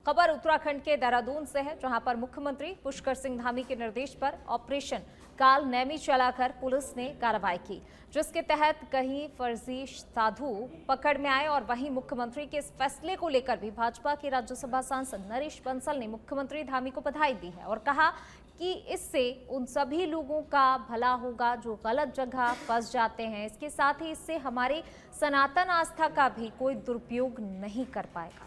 खबर उत्तराखंड के देहरादून से है, जहां पर मुख्यमंत्री पुष्कर सिंह धामी के निर्देश पर ऑपरेशन काल नैमी चलाकर पुलिस ने कार्रवाई की, जिसके तहत कहीं फर्जी साधु पकड़ में आए। और वहीं मुख्यमंत्री के इस फैसले को लेकर भी भाजपा के राज्यसभा सांसद नरेश बंसल ने मुख्यमंत्री धामी को बधाई दी है और कहा कि इससे उन सभी लोगों का भला होगा जो गलत जगह फंस जाते हैं। इसके साथ ही इससे हमारी सनातन आस्था का भी कोई दुरुपयोग नहीं कर पाएगा।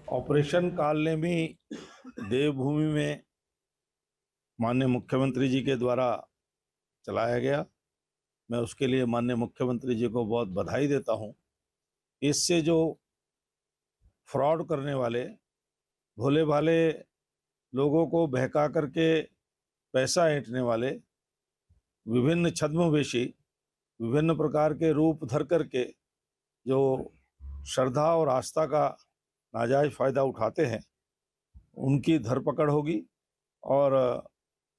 ऑपरेशन कालनेमी देवभूमि में माननीय मुख्यमंत्री जी के द्वारा चलाया गया। मैं उसके लिए माननीय मुख्यमंत्री जी को बहुत बधाई देता हूं। इससे जो फ्रॉड करने वाले भोले भाले लोगों को बहका करके पैसा ऐंठने वाले विभिन्न छद्मवेशी विभिन्न प्रकार के रूप धर करके जो श्रद्धा और आस्था का नाजायज फायदा उठाते हैं, उनकी धरपकड़ होगी और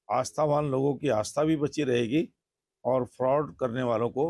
आस्थावान लोगों की आस्था भी बची रहेगी और फ्रॉड करने वालों को।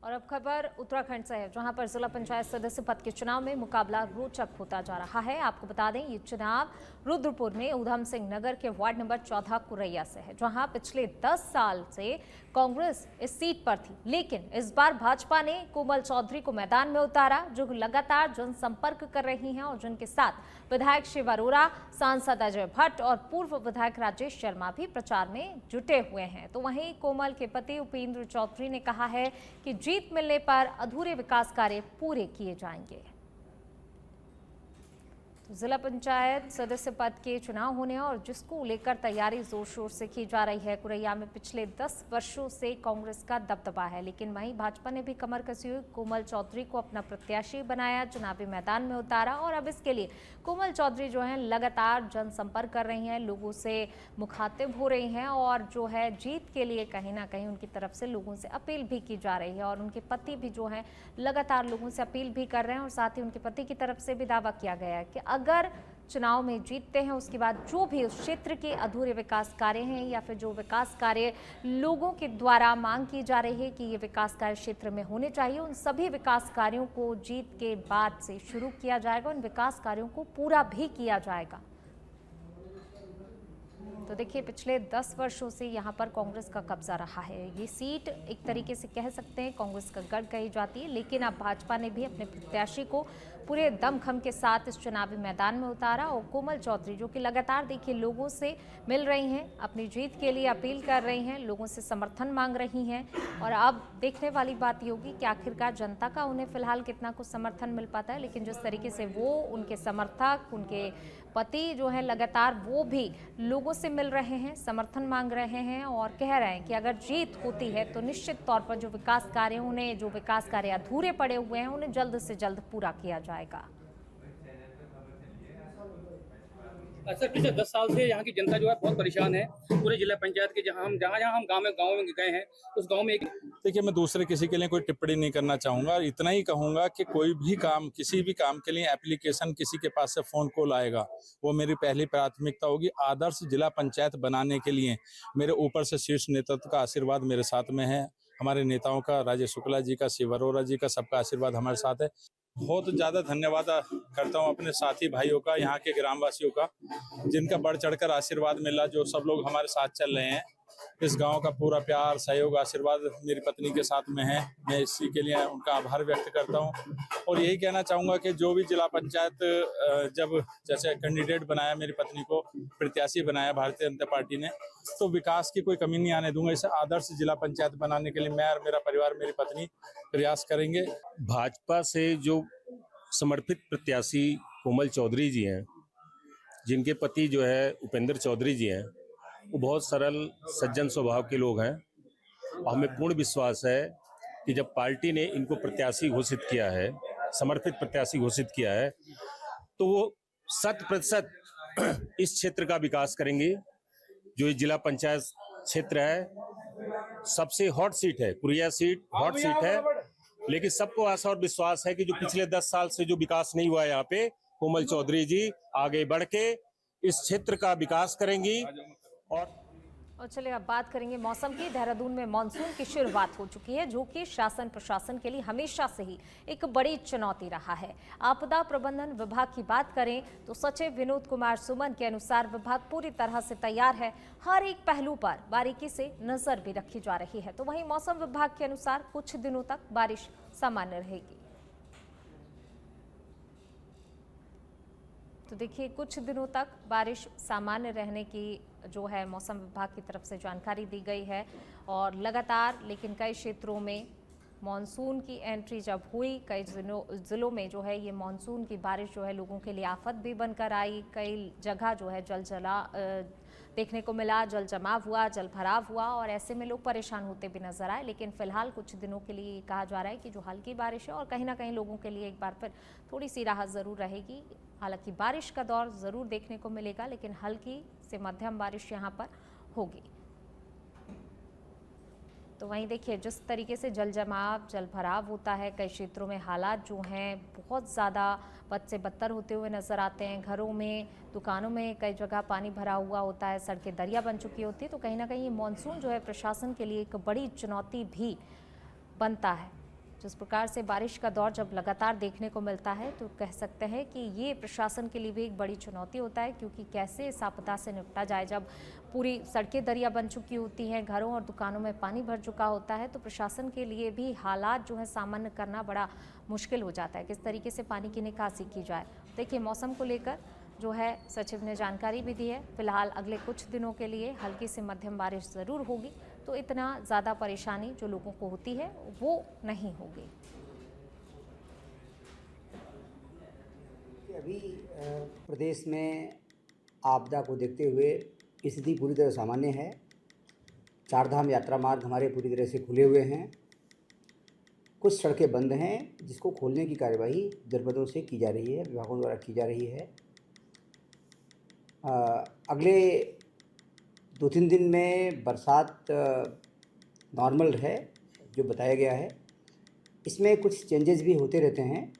और अब खबर उत्तराखंड से है, जहां पर जिला पंचायत सदस्य पद के चुनाव में मुकाबला रोचक होता जा रहा है। आपको बता दें, ये चुनाव रुद्रपुर में उधम सिंह नगर के वार्ड नंबर 14 कुरैया से है, जहां पिछले 10 साल से कांग्रेस इस सीट पर थी, लेकिन इस बार भाजपा ने कोमल चौधरी को मैदान में उतारा, जो लगातार जनसंपर्क कर रही हैं और जिनके साथ विधायक शिव अरोरा, सांसद अजय भट्ट और पूर्व विधायक राजेश शर्मा भी प्रचार में जुटे हुए हैं। तो वहीं कोमल के पति उपेंद्र चौधरी ने कहा है कि जीत मिलने पर अधूरे विकास कार्य पूरे किए जाएंगे। तो जिला पंचायत सदस्य पद के चुनाव होने और जिसको लेकर तैयारी जोर शोर से की जा रही है। कुरैया में पिछले 10 वर्षों से कांग्रेस का दबदबा है, लेकिन वहीं भाजपा ने भी कमर कसी हुई कोमल चौधरी को अपना प्रत्याशी बनाया, चुनावी मैदान में उतारा। और अब इसके लिए कोमल चौधरी जो है लगातार जनसंपर्क कर रही हैं, लोगों से मुखातिब हो रही हैं और जो है जीत के लिए कहीं ना कहीं उनकी तरफ से लोगों से अपील भी की जा रही है। और उनके पति भी जो है लगातार लोगों से अपील भी कर रहे हैं और साथ ही उनके पति की तरफ से भी दावा किया गया है कि अगर चुनाव में जीतते हैं उसके बाद जो भी उस क्षेत्र के अधूरे विकास कार्य हैं या फिर जो विकास कार्य लोगों के द्वारा मांग की जा रही है कि ये विकास कार्य क्षेत्र में होने चाहिए, उन सभी विकास कार्यों को जीत के बाद से शुरू किया जाएगा, उन विकास कार्यों को पूरा भी किया जाएगा। तो देखिए, पिछले 10 वर्षों से यहाँ पर कांग्रेस का कब्जा रहा है। ये सीट एक तरीके से कह सकते हैं कांग्रेस का गढ़ कही जाती है, लेकिन अब भाजपा ने भी अपने प्रत्याशी को पूरे दमखम के साथ इस चुनावी मैदान में उतारा। और कोमल चौधरी जो कि लगातार देखिए लोगों से मिल रही हैं, अपनी जीत के लिए अपील कर रही हैं, लोगों से समर्थन मांग रही हैं। और अब देखने वाली बात ये होगी कि आखिरकार जनता का उन्हें फिलहाल कितना कुछ समर्थन मिल पाता है, लेकिन जिस तरीके से वो उनके समर्थक, उनके पति जो है लगातार वो भी लोगों से मिल रहे हैं, समर्थन मांग रहे हैं और कह रहे हैं कि अगर जीत होती है तो निश्चित तौर पर जो विकास कार्य अधूरे पड़े हुए हैं उन्हें जल्द से जल्द पूरा किया जाएगा। सर, पिछले 10 साल से यहाँ की जनता जो है बहुत परेशान है। पूरे जिला पंचायत के जहाँ हम गाँव में गए हैं, उस गाँव में देखिए, मैं दूसरे किसी के लिए कोई टिप्पणी नहीं करना चाहूंगा। इतना ही कहूंगा कि कोई भी काम, किसी भी काम के लिए एप्लीकेशन किसी के पास से फोन कॉल आएगा, वो मेरी पहली प्राथमिकता होगी। आदर्श जिला पंचायत बनाने के लिए मेरे ऊपर से शीर्ष नेतृत्व का आशीर्वाद मेरे साथ में है, हमारे नेताओं का, राजेश शुक्ला जी का, शिव अरोरा जी का, सबका आशीर्वाद हमारे साथ है। बहुत ज़्यादा धन्यवाद करता हूँ अपने साथी भाइयों का, यहाँ के ग्रामवासियों का, जिनका बढ़ चढ़कर आशीर्वाद मिला, जो सब लोग हमारे साथ चल रहे हैं। इस गांव का पूरा प्यार, सहयोग, आशीर्वाद मेरी पत्नी के साथ में है। मैं इसी के लिए उनका आभार व्यक्त करता हूं। और यही कहना चाहूँगा कि जो भी जिला पंचायत जब जैसे कैंडिडेट बनाया, मेरी पत्नी को प्रत्याशी बनाया भारतीय जनता पार्टी ने, तो विकास की कोई कमी नहीं आने दूंगा। इसे आदर्श जिला पंचायत बनाने के लिए मैं और मेरा परिवार, मेरी पत्नी प्रयास करेंगे। भाजपा से जो समर्पित प्रत्याशी कोमल चौधरी जी हैं, जिनके पति जो है उपेंद्र चौधरी जी हैं, वो बहुत सरल सज्जन स्वभाव के लोग हैं। और हमें पूर्ण विश्वास है कि जब पार्टी ने इनको प्रत्याशी घोषित किया है, समर्पित प्रत्याशी घोषित किया है, तो वो 100% इस क्षेत्र का विकास करेंगे। जो ये जिला पंचायत क्षेत्र है, सबसे हॉट सीट है, कुरैया सीट हॉट सीट है, लेकिन सबको आशा और विश्वास है कि जो पिछले 10 साल से जो विकास नहीं हुआ है यहाँ पे, कोमल चौधरी जी आगे बढ़ के इस क्षेत्र का विकास करेंगी। और चलिए अब बात करेंगे मौसम की। देहरादून में मानसून की शुरुआत हो चुकी है, जो कि शासन प्रशासन के लिए हमेशा से ही एक बड़ी चुनौती रहा है। आपदा प्रबंधन विभाग की बात करें तो सचिव विनोद कुमार सुमन के अनुसार विभाग पूरी तरह से तैयार है। हर एक पहलू पर बारीकी से नजर भी रखी जा रही है। तो वहीं मौसम विभाग के अनुसार कुछ दिनों तक बारिश सामान्य रहेगी। तो देखिए, कुछ दिनों तक बारिश सामान्य रहने की जो है मौसम विभाग की तरफ से जानकारी दी गई है। और लगातार लेकिन कई क्षेत्रों में मानसून की एंट्री जब हुई, कई ज़िलों में जो है ये मानसून की बारिश जो है लोगों के लिए आफत भी बनकर आई। कई जगह जो है देखने को मिला, जल जमाव हुआ, जल भराव हुआ और ऐसे में लोग परेशान होते भी नजर आए। लेकिन फिलहाल कुछ दिनों के लिए कहा जा रहा है कि जो हल्की बारिश है और कहीं ना कहीं लोगों के लिए एक बार फिर थोड़ी सी राहत ज़रूर रहेगी। हालांकि बारिश का दौर ज़रूर देखने को मिलेगा, लेकिन हल्की से मध्यम बारिश यहाँ पर होगी। तो वहीं देखिए, जिस तरीके से जल जमाव, जल भराव होता है, कई क्षेत्रों में हालात जो हैं बहुत ज़्यादा बद से बदतर होते हुए नज़र आते हैं। घरों में, दुकानों में कई जगह पानी भरा हुआ होता है, सड़कें दरिया बन चुकी होती है। तो कहीं ना कहीं ये मानसून जो है प्रशासन के लिए एक बड़ी चुनौती भी बनता है। जिस प्रकार से बारिश का दौर जब लगातार देखने को मिलता है तो कह सकते हैं कि ये प्रशासन के लिए भी एक बड़ी चुनौती होता है, क्योंकि कैसे इस आपदा से निपटा जाए। जब पूरी सड़कें दरिया बन चुकी होती हैं, घरों और दुकानों में पानी भर चुका होता है, तो प्रशासन के लिए भी हालात जो है सामान्य करना बड़ा मुश्किल हो जाता है। किस तरीके से पानी की निकासी की जाए। देखिए, मौसम को लेकर जो है सचिव ने जानकारी भी दी है। फिलहाल अगले कुछ दिनों के लिए हल्की से मध्यम बारिश ज़रूर होगी, तो इतना ज़्यादा परेशानी जो लोगों को होती है वो नहीं होगी। अभी प्रदेश में आपदा को देखते हुए स्थिति पूरी तरह सामान्य है। चारधाम यात्रा मार्ग हमारे पूरी तरह से खुले हुए हैं। कुछ सड़कें बंद हैं, जिसको खोलने की कार्यवाही जनपदों से की जा रही है, विभागों द्वारा की जा रही है। अगले 2-3 दिन में बरसात नॉर्मल है जो बताया गया है। इसमें कुछ चेंजेस भी होते रहते हैं।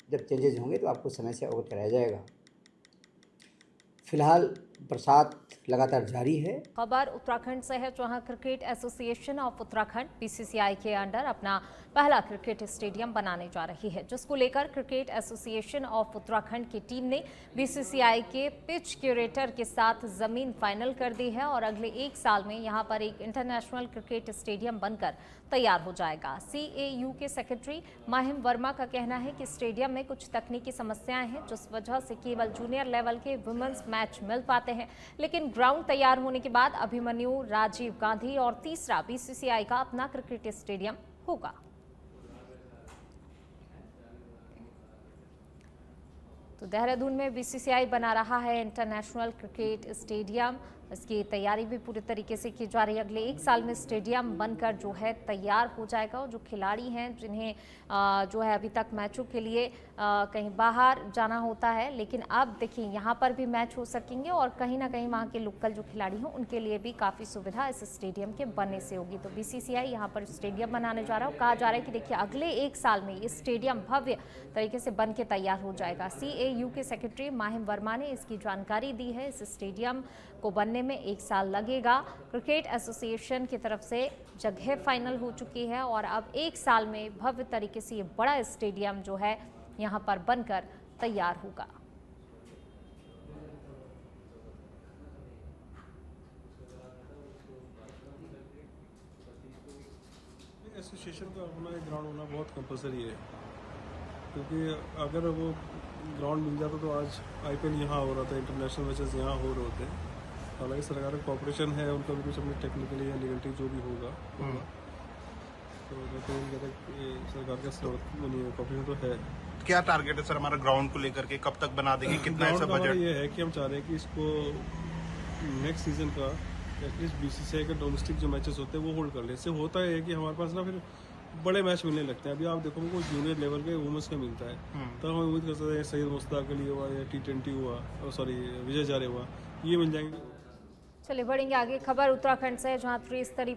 जब चेंजेस होंगे तो आपको समय से अवगत कराया जाएगा। फिलहाल बरसात लगातार जारी है। खबर उत्तराखंड से है, जहां cricket association of Uttarakhand BCCI के अंडर अपना पहला क्रिकेट स्टेडियम बनाने जा रही है, जिसको लेकर क्रिकेट एसोसिएशन ऑफ उत्तराखंड की टीम ने बीसीसीआई के पिच क्यूरेटर के साथ जमीन फाइनल कर दी है और अगले 1 साल में यहां पर एक इंटरनेशनल क्रिकेट स्टेडियम बनकर तैयार हो जाएगा। सीएयू के सेक्रेटरी माहिम वर्मा का कहना है कि स्टेडियम में कुछ तकनीकी समस्याएं हैं, जिस वजह से केवल जूनियर लेवल के वुमेन्स मैच मिल पाते हैं। लेकिन ग्राउंड तैयार होने के बाद अभिमन्यु, राजीव गांधी और तीसरा बीसीसीआई का अपना क्रिकेट स्टेडियम होगा। तो देहरादून में बीसीसीआई बना रहा है इंटरनेशनल क्रिकेट स्टेडियम। इसकी तैयारी भी पूरी तरीके से की जा रही है। अगले 1 साल में स्टेडियम बनकर जो है तैयार हो जाएगा और जो खिलाड़ी हैं, जिन्हें जो है अभी तक मैचों के लिए कहीं बाहर जाना होता है, लेकिन अब देखिए यहाँ पर भी मैच हो सकेंगे और कहीं ना कहीं वहाँ के लोकल जो खिलाड़ी हैं उनके लिए भी काफ़ी सुविधा इस स्टेडियम के बनने से होगी। तो बीसीसीआई यहाँ पर स्टेडियम बनाने जा रहा है। कहा जा रहा है कि देखिए अगले 1 साल में ये स्टेडियम भव्य तरीके से बन के तैयार हो जाएगा। सीएयू के सेक्रेटरी माहिम वर्मा ने इसकी जानकारी दी है। इस स्टेडियम को बनने में 1 साल लगेगा। क्रिकेट एसोसिएशन की तरफ से जगह फाइनल हो चुकी है और अब 1 साल में भव्य तरीके से ये बड़ा स्टेडियम जो है यहाँ पर बनकर तैयार होगा। एसोसिएशन का होना, एक ग्राउंड होना बहुत कंपलसरी है, क्योंकि अगर वो ग्राउंड मिल जाता तो आज आईपीएल यहाँ हो रहा था, इंटरनेशनल मैचेस यहाँ हो रहे होते। हालांकि सरकार का कॉपरेशन है, उनका भी कुछ अपनी टेक्निकली या लीगलिटी जो भी होगा तो मैं तो ये कहता कि सरकार का कॉपरेशन तो है। क्या टारगेट है सर हमारा ग्राउंड को लेकर के, कब तक बना देंगे, कितना ऐसा बजट? ये है कि हम चाह रहे हैं कि इसको नेक्स्ट सीजन का एटलीस्ट बीसीसीआई के डोमेस्टिक जो मैचेस होते हैं वो होल्ड कर ले। इससे होता है कि हमारे पास ना फिर बड़े मैच मिलने लगते हैं। अभी आप देखो हमको जूनियर लेवल के वुमेन्स का मिलता है, तब हम उम्मीद कर सकते हैं सैयद मुश्ताक अली हुआ या T20 हुआ, सॉरी विजय जारे हुआ, ये मिल जाएंगे। चलिए बढ़ेंगे आगे। खबर उत्तराखंड से, जहां त्रिस्तरीय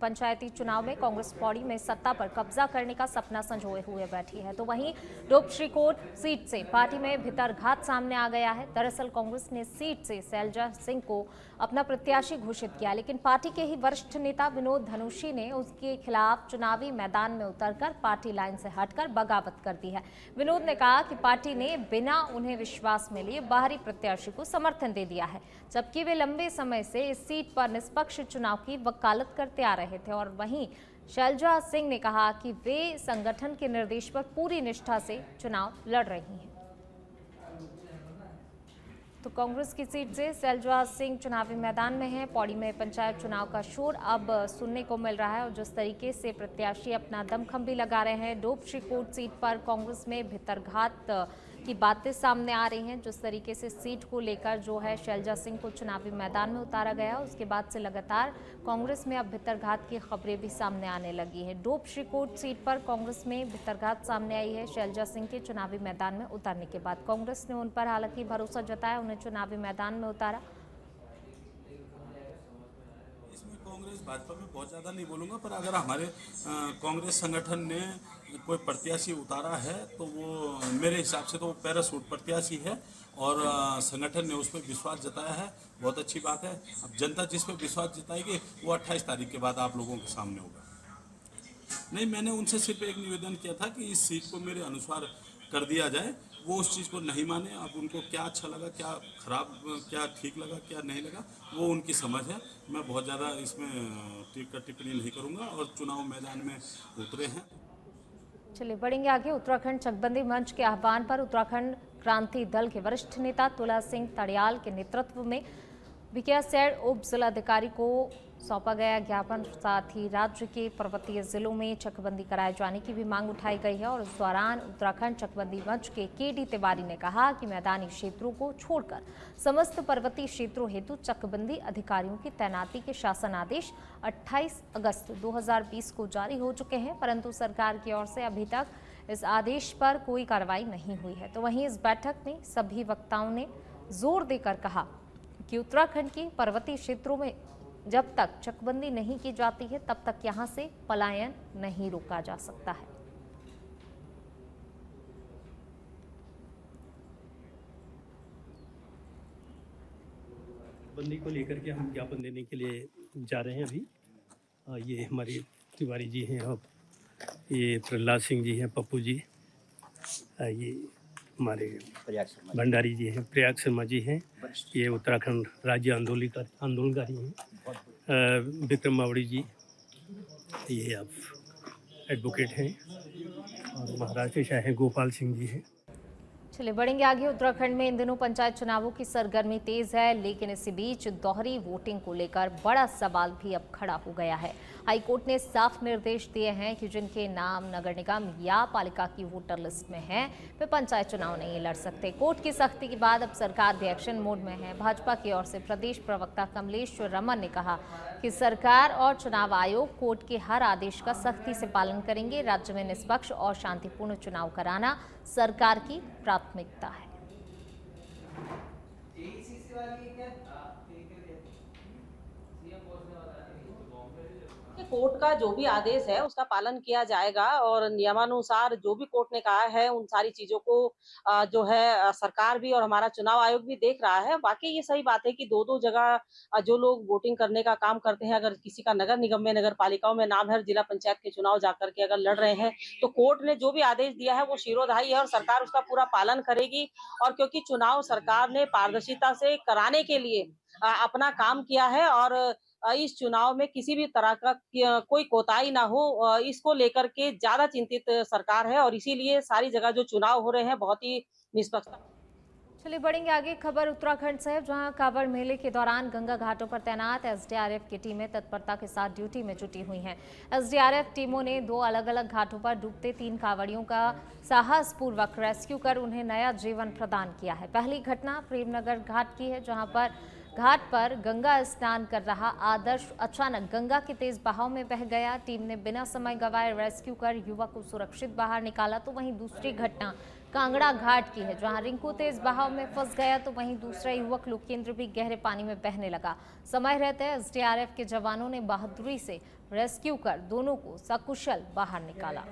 पंचायती चुनाव में कांग्रेस पौड़ी में सत्ता पर कब्जा करने का सपना संजोए हुए बैठी है, तो वहीं डोप श्रीकोट सीट से पार्टी में भितरघात सामने आ गया है। दरअसल कांग्रेस ने सीट से शैलजा सिंह को अपना प्रत्याशी घोषित किया, लेकिन पार्टी के ही वरिष्ठ नेता विनोद धनुषी ने उसके खिलाफ चुनावी मैदान में उतरकर पार्टी लाइन से हटकर बगावत कर दी है। विनोद ने कहा कि पार्टी ने बिना उन्हें विश्वास में लिए बाहरी प्रत्याशी को समर्थन दे दिया है, जबकि वे लंबे समय से इस सीट पर निष्पक्ष चुनाव की वकालत करते आ रहे थे। और वहीं शैलजा सिंह ने कहा कि वे संगठन के निर्देश पर पूरी निष्ठा से चुनाव लड़ रही हैं। तो कांग्रेस की सीट से शैलजा सिंह चुनावी मैदान में है। पौड़ी में पंचायत चुनाव का शोर अब सुनने को मिल रहा है और जिस तरीके से प्रत्याशी अपना दमखम भी लगा रहे हैं। डोप श्रीकोट सीट पर कांग्रेस में भितरघात की बातें सामने आ रही हैं। जिस तरीके से सीट को लेकर जो है शैलजा सिंह को चुनावी मैदान में उतारा गया, उसके बाद से लगातार कांग्रेस में अब भितरघात की खबरें भी सामने आने लगी हैं। डोप श्रीकोट सीट पर कांग्रेस में भितरघात सामने आई है शैलजा सिंह के चुनावी मैदान में उतारने के बाद। कांग्रेस ने उन पर हालांकि भरोसा जताया, उन्हें चुनावी मैदान में उतारा। इसमें कांग्रेस भाजपा में बहुत ज़्यादा नहीं बोलूँगा, पर अगर हमारे कांग्रेस संगठन ने कोई प्रत्याशी उतारा है तो वो मेरे हिसाब से तो वो पैराशूट प्रत्याशी है और संगठन ने उस पर विश्वास जताया है। बहुत अच्छी बात है। अब जनता जिस पर विश्वास जताएगी वो 28 तारीख के बाद आप लोगों के सामने होगा। नहीं, मैंने उनसे सिर्फ एक निवेदन किया था कि इस सीट को मेरे अनुसार कर दिया जाए। वो उस चीज़ को नहीं माने। अब उनको क्या अच्छा लगा, क्या खराब, क्या ठीक लगा, क्या नहीं लगा, वो उनकी समझ है। मैं बहुत ज़्यादा इसमें टिप्पणी नहीं करूँगा और चुनाव मैदान में उतरे हैं। चलिए बढ़ेंगे आगे। उत्तराखंड चकबंदी मंच के आह्वान पर उत्तराखंड क्रांति दल के वरिष्ठ नेता तुला सिंह तड़ियाल के नेतृत्व में बीकानेर उप जिलाधिकारी को सौंपा गया ज्ञापन। साथ ही राज्य के पर्वतीय जिलों में चकबंदी कराए जाने की भी मांग उठाई गई है। और इस दौरान उत्तराखंड चकबंदी मंच के केडी तिवारी ने कहा कि मैदानी क्षेत्रों को छोड़कर समस्त पर्वतीय क्षेत्रों हेतु चकबंदी अधिकारियों की तैनाती के शासन आदेश 28 अगस्त 2020 को जारी हो चुके हैं, परंतु सरकार की ओर से अभी तक इस आदेश पर कोई कार्रवाई नहीं हुई है। तो वहीं इस बैठक में सभी वक्ताओं ने जोर देकर कहा कि उत्तराखंड के पर्वतीय क्षेत्रों में जब तक चकबंदी नहीं की जाती है तब तक यहां से पलायन नहीं रोका जा सकता है। बंदी को लेकर के हम ज्ञापन देने के लिए जा रहे हैं अभी। ये हमारे तिवारी जी हैं और ये प्रहलाद सिंह जी हैं, पप्पू जी, ये हमारे भंडारी जी हैं, प्रयाग शर्मा जी हैं, ये उत्तराखंड राज्य आंदोलनकारी हैं, विक्रम मावड़ी जी, ये आप एडवोकेट हैं, और महाराष्ट्र से आए हैं गोपाल सिंह जी हैं। चलिए बढ़ेंगे आगे। उत्तराखंड में इन दिनों पंचायत चुनावों की सरगर्मी तेज है, लेकिन इसी बीच दोहरी वोटिंग को लेकर बड़ा सवाल भी अब खड़ा हो गया है। हाईकोर्ट ने साफ निर्देश दिए हैं कि जिनके नाम नगर निगम या पालिका की वोटर लिस्ट में हैं, वे पंचायत चुनाव नहीं लड़ सकते। कोर्ट की सख्ती के बाद अब सरकार भी एक्शन मोड में है। भाजपा की ओर से प्रदेश प्रवक्ता कमलेश रमन ने कहा कि सरकार और चुनाव आयोग कोर्ट के हर आदेश का सख्ती से पालन करेंगे। राज्य में निष्पक्ष और शांतिपूर्ण चुनाव कराना सरकार की प्राथमिकता है। कोर्ट का जो भी आदेश है उसका पालन किया जाएगा और नियमानुसार जो भी कोर्ट ने कहा है उन सारी चीजों को जो है सरकार भी और हमारा चुनाव आयोग भी देख रहा है। बाकी ये सही बात है कि दो जगह जो लोग वोटिंग करने का काम करते हैं, अगर किसी का नगर निगम में, नगर पालिकाओं में नाम है, जिला पंचायत के चुनाव जाकर के अगर लड़ रहे हैं, तो कोर्ट ने जो भी आदेश दिया है वो शिरोधार्य है और सरकार उसका पूरा पालन करेगी। और क्योंकि चुनाव सरकार ने पारदर्शिता से कराने के लिए अपना काम किया है और इस चुनाव में किसी भी तरह का कोई कोताही ना हो, इसको लेकर के ज्यादा चिंतित सरकार है और इसीलिए सारी जगह जो चुनाव हो रहे हैं बहुत ही निष्पक्ष। चलिए बढ़ेंगे आगे। खबर उत्तराखंड से, जहां कांवड़ मेले के दौरान गंगा घाटों पर तैनात एसडीआरएफ की टीमें तत्परता के साथ ड्यूटी में जुटी हुई हैं। एसडीआरएफ टीमों ने 2 अलग-अलग घाटों पर डूबते 3 कांवड़ियों का साहसपूर्वक रेस्क्यू कर उन्हें नया जीवन प्रदान किया है। पहली घटना प्रेमनगर घाट की है, जहां पर घाट पर गंगा स्नान कर रहा आदर्श अचानक गंगा के तेज बहाव में बह गया। टीम ने बिना समय गंवाए रेस्क्यू कर युवक को सुरक्षित बाहर निकाला। तो वहीं दूसरी घटना कांगड़ा घाट की है, जहां रिंकू तेज बहाव में फंस गया तो वहीं दूसरा युवक लोकेंद्र भी गहरे पानी में बहने लगा। समय रहते एसडीआरएफ के जवानों ने बहादुरी से रेस्क्यू कर दोनों को सकुशल बाहर निकाला।